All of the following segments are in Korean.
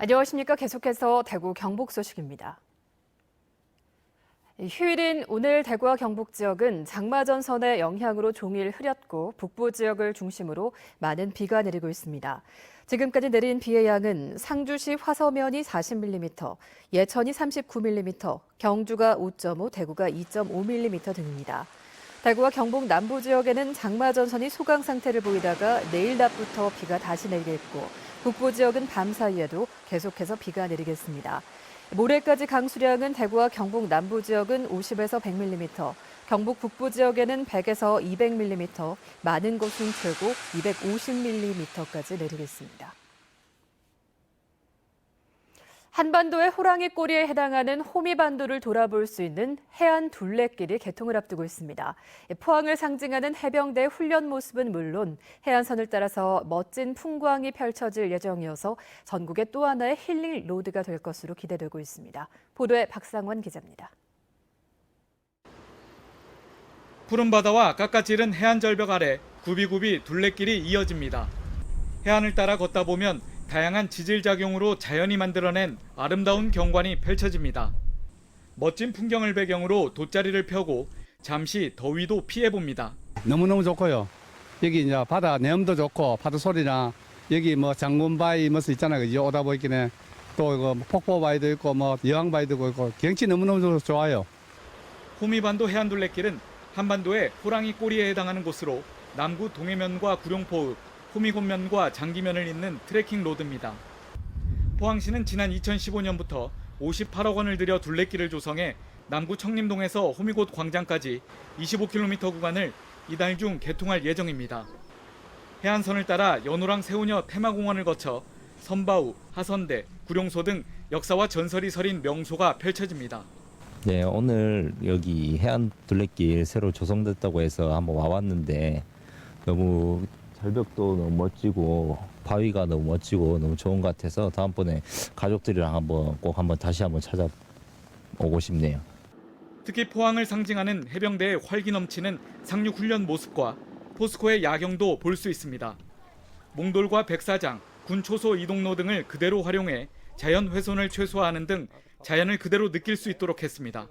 안녕하십니까. 계속해서 대구 경북 소식입니다. 휴일인 오늘 대구와 경북 지역은 장마전선의 영향으로 종일 흐렸고 북부 지역을 중심으로 많은 비가 내리고 있습니다. 지금까지 내린 비의 양은 상주시 화서면이 40mm, 예천이 39mm, 경주가 5.5, 대구가 2.5mm 등입니다. 대구와 경북 남부 지역에는 장마전선이 소강 상태를 보이다가 내일 낮부터 비가 다시 내리겠고 북부 지역은 밤 사이에도 계속해서 비가 내리겠습니다. 모레까지 강수량은 대구와 경북 남부 지역은 50에서 100mm, 경북 북부 지역에는 100에서 200mm, 많은 곳은 최고 250mm까지 내리겠습니다. 한반도의 호랑이 꼬리에 해당하는 호미반도를 돌아볼 수 있는 해안 둘레길이 개통을 앞두고 있습니다. 포항을 상징하는 해병대의 훈련 모습은 물론 해안선을 따라서 멋진 풍광이 펼쳐질 예정이어서 전국의 또 하나의 힐링 로드가 될 것으로 기대되고 있습니다. 보도에 박상원 기자입니다. 푸른 바다와 깎아지른 해안 절벽 아래 굽이굽이 둘레길이 이어집니다. 해안을 따라 걷다 보면 다양한 지질작용으로 자연이 만들어낸 아름다운 경관이 펼쳐집니다. 멋진 풍경을 배경으로 돗자리를 펴고 잠시 더위도 피해봅니다. 너무너무 좋고요. 여기 이제 바다 내음도 좋고 파도 소리나 여기 뭐 장군바위 뭐수 있잖아요. 그죠? 오다 보이기는 또 이거 폭포바위도 있고 뭐 여왕바위도 있고 경치 너무너무 좋아요. 호미반도 해안둘레길은 한반도의 호랑이 꼬리에 해당하는 곳으로 남구 동해면과 구룡포읍, 호미곤면과 장기면을 잇는 트레킹 로드입니다. 포항시는 지난 2015년부터 58억 원을 들여 둘레길을 조성해 남구 청림동에서 호미곶 광장까지 25km 구간을 이달 중 개통할 예정입니다. 해안선을 따라 연호랑 세우녀 테마공원을 거쳐 선바우, 하선대, 구룡소 등 역사와 전설이 서린 명소가 펼쳐집니다. 네, 오늘 여기 해안 둘레길 새로 조성됐다고 해서 한번 와봤는데 너무 절벽도 너무 멋지고 바위가 너무 멋지고 너무 좋은 것 같아서 다음번에 가족들이랑 꼭 다시 한번 찾아오고 싶네요. 특히 포항을 상징하는 해병대의 활기 넘치는 상륙 훈련 모습과 포스코의 야경도 볼 수 있습니다. 몽돌과 백사장, 군 초소 이동로 등을 그대로 활용해 자연 훼손을 최소화하는 등 자연을 그대로 느낄 수 있도록 했습니다.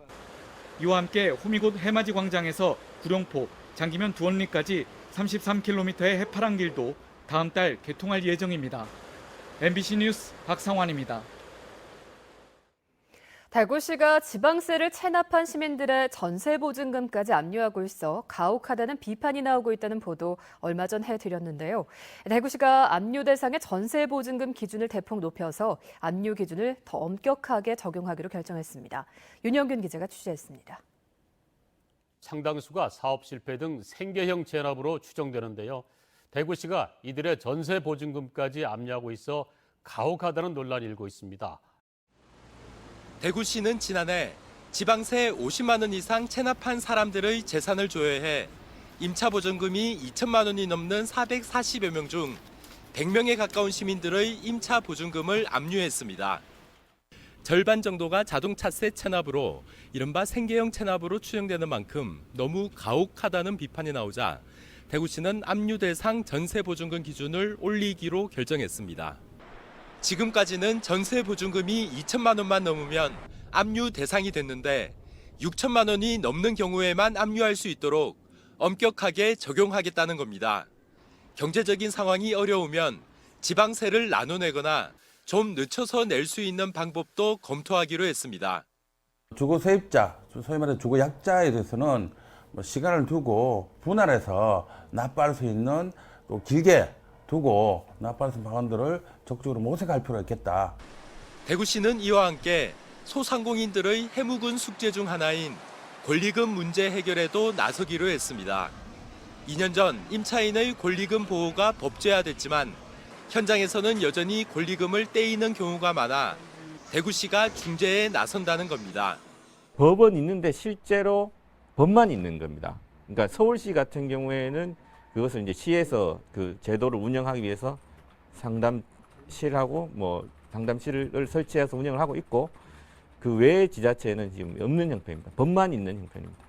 이와 함께 호미곶 해맞이 광장에서 구룡포, 장기면 두원리까지 33km의 해파란 길도 다음 달 개통할 예정입니다. MBC 뉴스 박상환입니다. 대구시가 지방세를 체납한 시민들의 전세보증금까지 압류하고 있어 가혹하다는 비판이 나오고 있다는 보도 얼마 전 해드렸는데요. 대구시가 압류 대상의 전세보증금 기준을 대폭 높여서 압류 기준을 더 엄격하게 적용하기로 결정했습니다. 윤영균 기자가 취재했습니다. 상당수가 사업 실패 등 생계형 체납으로 추정되는데요. 대구시가 이들의 전세 보증금까지 압류하고 있어 가혹하다는 논란이 일고 있습니다. 대구시는 지난해 지방세 50만 원 이상 체납한 사람들의 재산을 조회해 임차 보증금이 2천만 원이 넘는 440여 명 중 100명에 가까운 시민들의 임차 보증금을 압류했습니다. 절반 정도가 자동차세 체납으로 이른바 생계형 체납으로 추정되는 만큼 너무 가혹하다는 비판이 나오자 대구시는 압류 대상 전세 보증금 기준을 올리기로 결정했습니다. 지금까지는 전세 보증금이 2천만 원만 넘으면 압류 대상이 됐는데 6천만 원이 넘는 경우에만 압류할 수 있도록 엄격하게 적용하겠다는 겁니다. 경제적인 상황이 어려우면 지방세를 나눠내거나 좀 늦춰서 낼 수 있는 방법도 검토하기로 했습니다. 주거 세입자, 소위 말해 주거 약자에 대해서는 시간을 두고 분할해서 납부할 수 있는 또 길게 두고 납부할 수 있는 방안들을 적극적으로 모색할 필요가 있겠다. 대구시는 이와 함께 소상공인들의 해묵은 숙제 중 하나인 권리금 문제 해결에도 나서기로 했습니다. 2년 전 임차인의 권리금 보호가 법제화됐지만 현장에서는 여전히 권리금을 떼이는 경우가 많아 대구시가 중재에 나선다는 겁니다. 법은 있는데 실제로 법만 있는 겁니다. 그러니까 서울시 같은 경우에는 그것을 이제 시에서 그 제도를 운영하기 위해서 상담실하고 상담실을 설치해서 운영을 하고 있고 그 외의 지자체는 지금 없는 형편입니다. 법만 있는 형편입니다.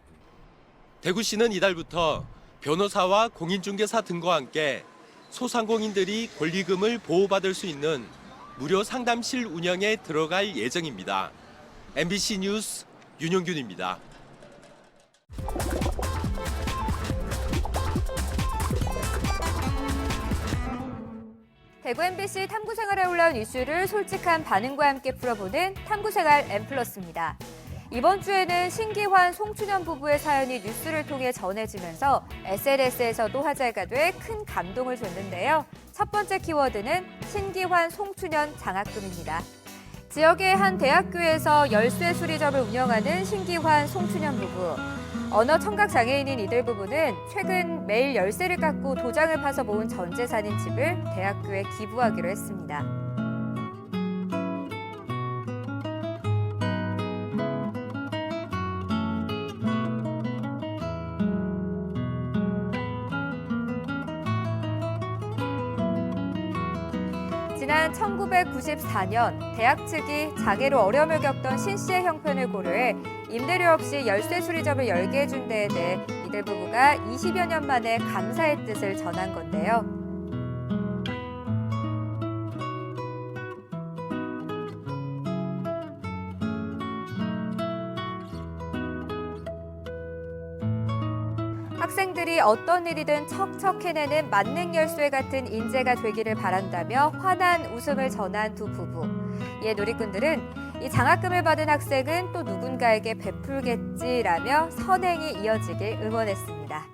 대구시는 이달부터 변호사와 공인중개사 등과 함께 소상공인들이 권리금을 보호받을 수 있는 무료 상담실 운영에 들어갈 예정입니다. MBC 뉴스 윤용균입니다. 대구 MBC 탐구생활에 올라온 이슈를 솔직한 반응과 함께 풀어보는 탐구생활 M+입니다. 이번 주에는 신기환, 송춘현 부부의 사연이 뉴스를 통해 전해지면서 SNS에서도 화제가 돼 큰 감동을 줬는데요. 첫 번째 키워드는 신기환, 송춘현 장학금입니다. 지역의 한 대학교에서 열쇠 수리점을 운영하는 신기환, 송춘현 부부. 언어 청각 장애인인 이들 부부는 최근 매일 열쇠를 깎고 도장을 파서 모은 전 재산인 집을 대학교에 기부하기로 했습니다. 지난 1994년 대학 측이 장애로 어려움을 겪던 신 씨의 형편을 고려해 임대료 없이 열쇠 수리점을 열게 해준 데에 대해 이들 부부가 20여 년 만에 감사의 뜻을 전한 건데요. 학생들이 어떤 일이든 척척 해내는 만능 열쇠 같은 인재가 되기를 바란다며 환한 웃음을 전한 두 부부. 이에 누리꾼들은 이 장학금을 받은 학생은 또 누군가에게 베풀겠지라며 선행이 이어지길 응원했습니다.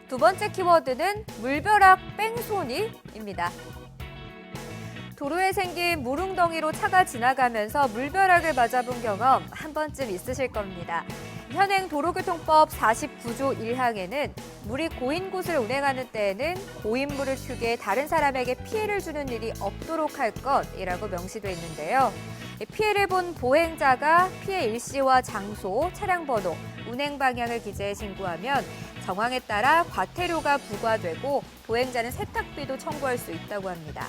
두 번째 키워드는 물벼락 뺑소니입니다. 도로에 생긴 물웅덩이로 차가 지나가면서 물벼락을 맞아본 경험 한 번쯤 있으실 겁니다. 현행 도로교통법 49조 1항에는 물이 고인 곳을 운행하는 때에는 고인 물을 휴게 다른 사람에게 피해를 주는 일이 없도록 할 것이라고 명시돼 있는데요. 피해를 본 보행자가 피해 일시와 장소, 차량 번호, 운행 방향을 기재해 신고하면 정황에 따라 과태료가 부과되고 보행자는 세탁비도 청구할 수 있다고 합니다.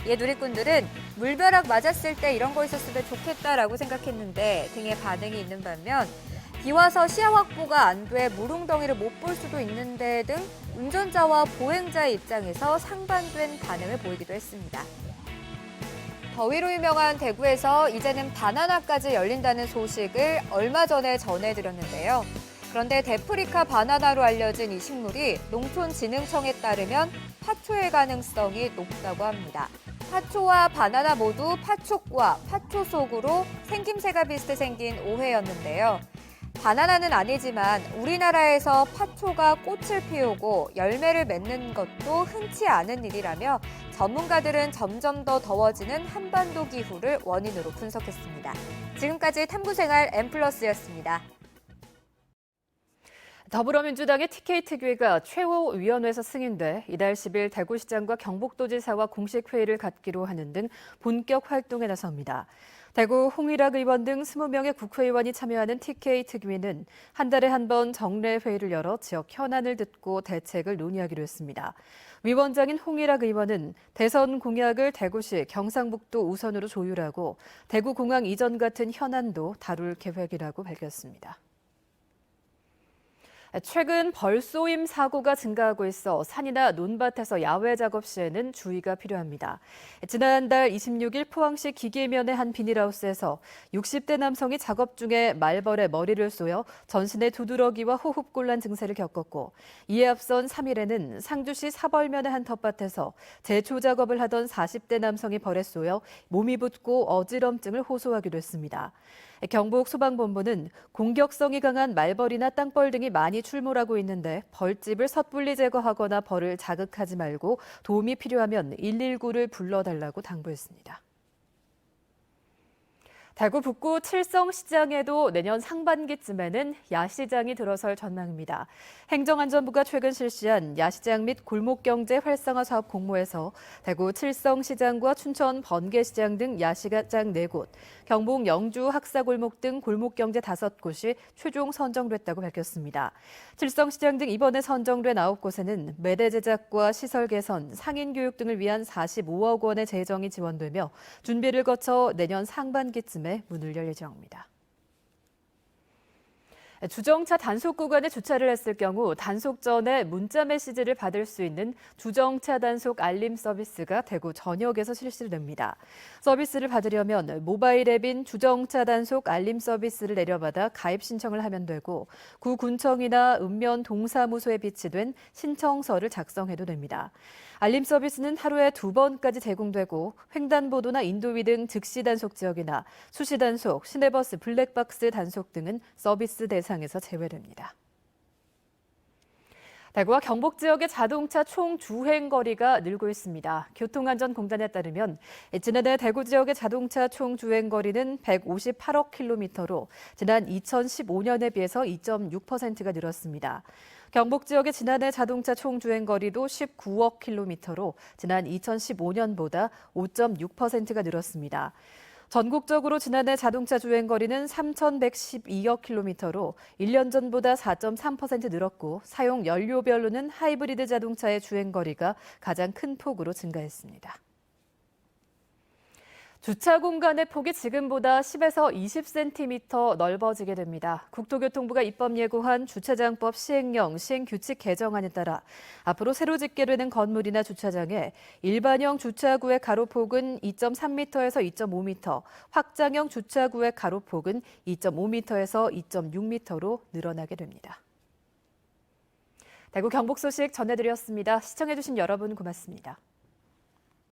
이에 누리꾼들은 물벼락 맞았을 때 이런 거 있었으면 좋겠다라고 생각했는데 등의 반응이 있는 반면 비 와서 시야 확보가 안 돼 물웅덩이를 못 볼 수도 있는데 등 운전자와 보행자의 입장에서 상반된 반응을 보이기도 했습니다. 더위로 유명한 대구에서 이제는 바나나까지 열린다는 소식을 얼마 전에 전해드렸는데요. 그런데 데프리카 바나나로 알려진 이 식물이 농촌진흥청에 따르면 파초의 가능성이 높다고 합니다. 파초와 바나나 모두 파촉과 파초 속으로 생김새가 비슷해 생긴 오해였는데요. 바나나는 아니지만 우리나라에서 파초가 꽃을 피우고 열매를 맺는 것도 흔치 않은 일이라며 전문가들은 점점 더 더워지는 한반도 기후를 원인으로 분석했습니다. 지금까지 탐구생활 M+였습니다. 더불어민주당의 TK특위가 최고위원회에서 승인돼 이달 10일 대구시장과 경북도지사와 공식 회의를 갖기로 하는 등 본격 활동에 나섭니다. 대구 홍일학 의원 등 20명의 국회의원이 참여하는 TK특위는 한 달에 한 번 정례회의를 열어 지역 현안을 듣고 대책을 논의하기로 했습니다. 위원장인 홍일학 의원은 대선 공약을 대구시 경상북도 우선으로 조율하고 대구공항 이전 같은 현안도 다룰 계획이라고 밝혔습니다. 최근 벌쏘임 사고가 증가하고 있어 산이나 논밭에서 야외 작업 시에는 주의가 필요합니다. 지난달 26일 포항시 기계면의 한 비닐하우스에서 60대 남성이 작업 중에 말벌에 머리를 쏘여 전신에 두드러기와 호흡곤란 증세를 겪었고 이에 앞선 3일에는 상주시 사벌면의 한 텃밭에서 제초 작업을 하던 40대 남성이 벌에 쏘여 몸이 붓고 어지럼증을 호소하기도 했습니다. 경북소방본부는 공격성이 강한 말벌이나 땅벌 등이 많이 출몰하고 있는데 벌집을 섣불리 제거하거나 벌을 자극하지 말고 도움이 필요하면 119를 불러달라고 당부했습니다. 대구 북구 칠성시장에도 내년 상반기쯤에는 야시장이 들어설 전망입니다. 행정안전부가 최근 실시한 야시장 및 골목경제 활성화 사업 공모에서 대구 칠성시장과 춘천 번개시장 등 야시장 4곳, 경북 영주 학사골목 등 골목경제 5곳이 최종 선정됐다고 밝혔습니다. 칠성시장 등 이번에 선정된 9곳에는 매대 제작과 시설 개선, 상인 교육 등을 위한 45억 원의 재정이 지원되며 준비를 거쳐 내년 상반기쯤 문을 열 예정입니다. 주정차 단속 구간에 주차를 했을 경우 단속 전에 문자 메시지를 받을 수 있는 주정차 단속 알림 서비스가 대구 전역에서 실시됩니다. 서비스를 받으려면 모바일 앱인 주정차 단속 알림 서비스를 내려받아 가입 신청을 하면 되고 구군청이나 읍면 동사무소에 비치된 신청서를 작성해도 됩니다. 알림 서비스는 하루에 2번까지 제공되고 횡단보도나 인도위 등 즉시 단속 지역이나 수시 단속, 시내버스 블랙박스 단속 등은 서비스 대상에서 제외됩니다. 대구와 경북 지역의 자동차 총 주행 거리가 늘고 있습니다. 교통안전공단에 따르면 지난해 대구 지역의 자동차 총 주행 거리는 158억 킬로미터로 지난 2015년에 비해서 2.6%가 늘었습니다. 경북 지역의 지난해 자동차 총 주행 거리도 19억 킬로미터로 지난 2015년보다 5.6%가 늘었습니다. 전국적으로 지난해 자동차 주행 거리는 3,112억 킬로미터로 1년 전보다 4.3% 늘었고 사용 연료별로는 하이브리드 자동차의 주행 거리가 가장 큰 폭으로 증가했습니다. 주차 공간의 폭이 지금보다 10에서 20cm 넓어지게 됩니다. 국토교통부가 입법 예고한 주차장법 시행령 시행규칙 개정안에 따라 앞으로 새로 짓게 되는 건물이나 주차장에 일반형 주차구의 가로폭은 2.3m에서 2.5m, 확장형 주차구의 가로폭은 2.5m에서 2.6m로 늘어나게 됩니다. 대구 경북 소식 전해드렸습니다. 시청해주신 여러분 고맙습니다.